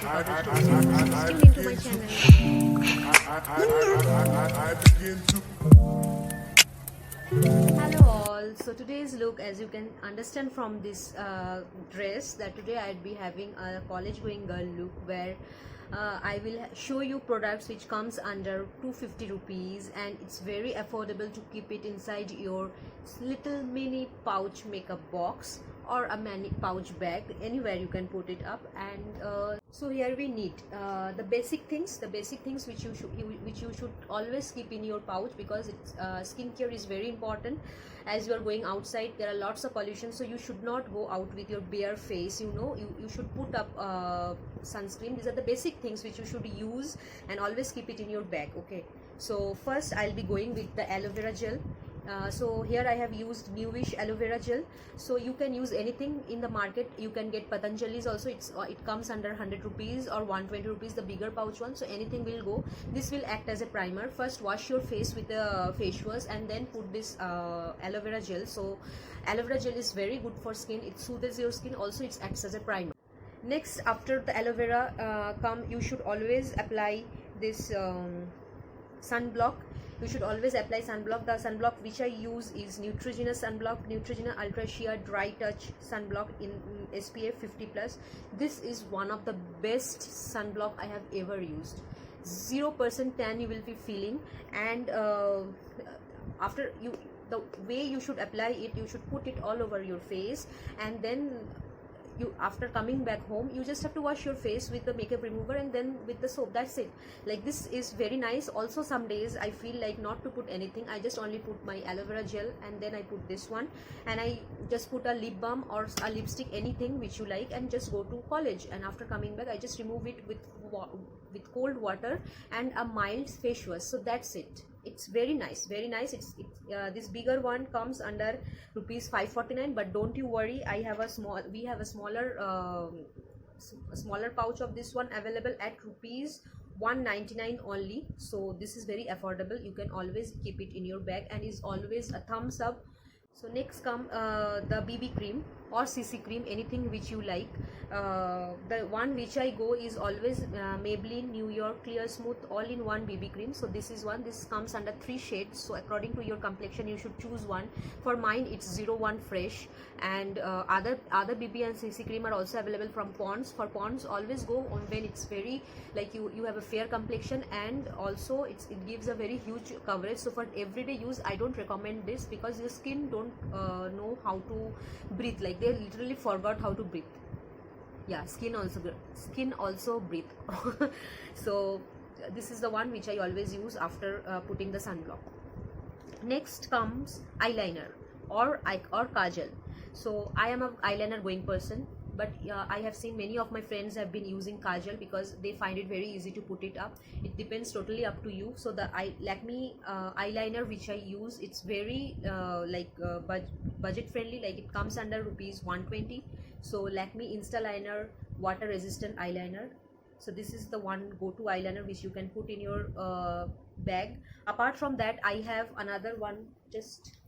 without a story. So tune into my channel. Hello all. So today's look, as you can understand from this dress, that today I'd be having a college going girl look where I will show you products which comes under 250 rupees, and it's very affordable to keep it inside your little mini pouch makeup box or a mini pouch bag. Anywhere you can put it up. And so here we need the basic things which you should always keep in your pouch, because it's skincare is very important. As you are going outside, there are lots of pollution, so you should not go out with your bare face. You should put up sunscreen. These are the basic things which you should use and always keep it in your bag. Okay, so first I'll be going with the aloe vera gel. So here I have used newish aloe vera gel. So you can use anything in the market. You can get Patanjali's also. It comes under 100 rupees or 120 rupees, the bigger pouch one. So anything will go. This will act as a primer. First wash your face with the face wash and then put this aloe vera gel. So aloe vera gel is very good for skin. It soothes your skin. Also it acts as a primer. Next, after the aloe vera you should always apply this sunblock. You should always apply sunblock. The sunblock which I use is Neutrogena sunblock, Neutrogena Ultra Sheer Dry Touch sunblock in SPF 50+. This is one of the best sunblock I have ever used. 0% tan you will be feeling, and after the way you should apply it, you should put it all over your face, and then after coming back home, you just have to wash your face with the makeup remover and then with the soap. That's it. Like, this is very nice. Also, some days I feel like not to put anything. I just only put my aloe vera gel and then I put this one, and I just put a lip balm or a lipstick, anything which you like, and just go to college. And after coming back, I just remove it with cold water and a mild face wash. So that's it. It's very nice, very nice. This bigger one comes under rupees 549, but don't you worry, we have a smaller pouch of this one available at rupees 199 only. So this is very affordable. You can always keep it in your bag and is always a thumbs up. So next come the BB cream or CC cream, anything which you like. The one which I go is always Maybelline New York Clear Smooth All-in-One BB cream. So this is one. This comes under 3 shades. So according to your complexion, you should choose one. For mine, it's 01 Fresh. And other BB and CC cream are also available from Pond's. For Pond's, always go on when it's very, like, you have a fair complexion, and also it gives a very huge coverage. So for everyday use, I don't recommend this, because your skin don't know how to breathe. Like, they literally forgot how to breathe. Yeah, skin also breathe. So this is the one which I always use after putting the sunblock. Next comes eyeliner or kajal. So I am a eyeliner going person, but I have seen many of my friends have been using kajal because they find it very easy to put it up. It depends totally up to you. So the Lakme eyeliner which I use, it's very budget friendly. Like, it comes under rupees 120. So Lakme Insta Liner water resistant eyeliner. So this is the one go-to eyeliner which you can put in your bag. Apart from that, I have another one. Just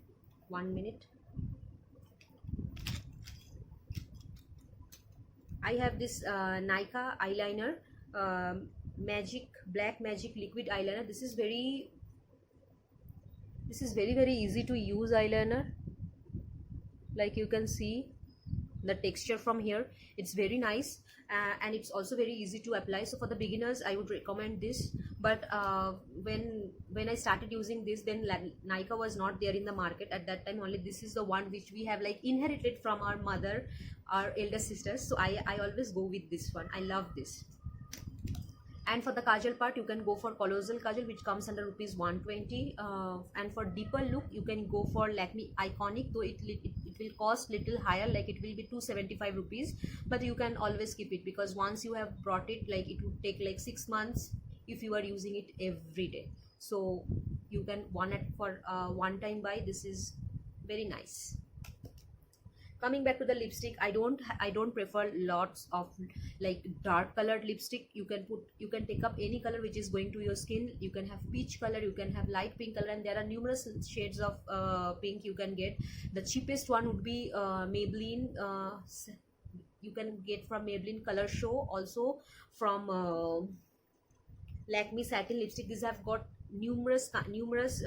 1 minute. I have this Nykaa eyeliner, Black Magic Liquid Eyeliner. This is very easy to use eyeliner. Like, you can see the texture from here. It's very nice, and it's also very easy to apply. So for the beginners, I would recommend this. But when I started using this, then Nykaa was not there in the market at that time. Only this is the one which we have, like, inherited from our mother, our elder sisters. So I always go with this one. I love this. And for the kajal part, you can go for Colossal Kajal, which comes under rupees 120. And for deeper look, you can go for Lakme Iconic, though it will cost little higher, like it will be 275 rupees. But you can always keep it, because once you have brought it, like, it would take like 6 months if you are using it every day. So you can one time buy. This is very nice. Coming back to the lipstick, I don't prefer lots of, like, dark colored lipstick. You can take up any color which is going to your skin. You can have peach color, you can have light pink color, and there are numerous shades of pink you can get. The cheapest one would be Maybelline you can get from Maybelline Color Show, also from Lakme Satin Lipstick. These have got numerous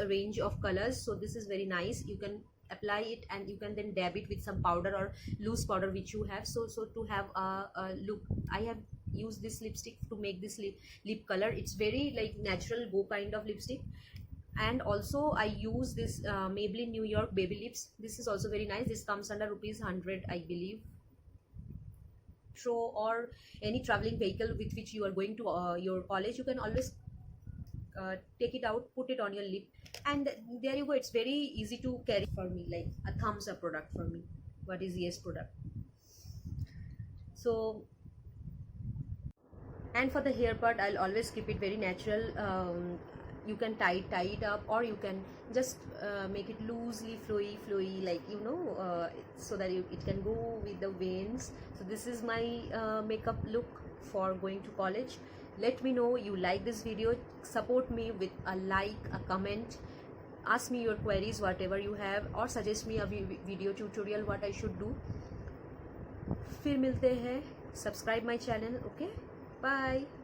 range of colors, so this is very nice. You can apply it and you can then dab it with some powder or loose powder which you have, so to have a look. I have used this lipstick to make this lip color. It's very like natural go kind of lipstick. And also I use this Maybelline New York Baby Lips. This is also very nice. This comes under ₹100, I believe. Metro or any traveling vehicle with which you are going to your college, you can always take it out, put it on your lip, and there you go. It's very easy to carry. For me, like a thumbs up product for me. What is yes product? So, and for the hair part, I'll always keep it very natural. You can tie it up, or you can just make it loosely flowy, like so that it can go with the veins. So this is my makeup look for going to college. Let me know you like this video. Support me with a like, a comment, ask me your queries, whatever you have, or suggest me a video tutorial what I should do. फिर मिलते हैं. Subscribe my channel. Okay, bye.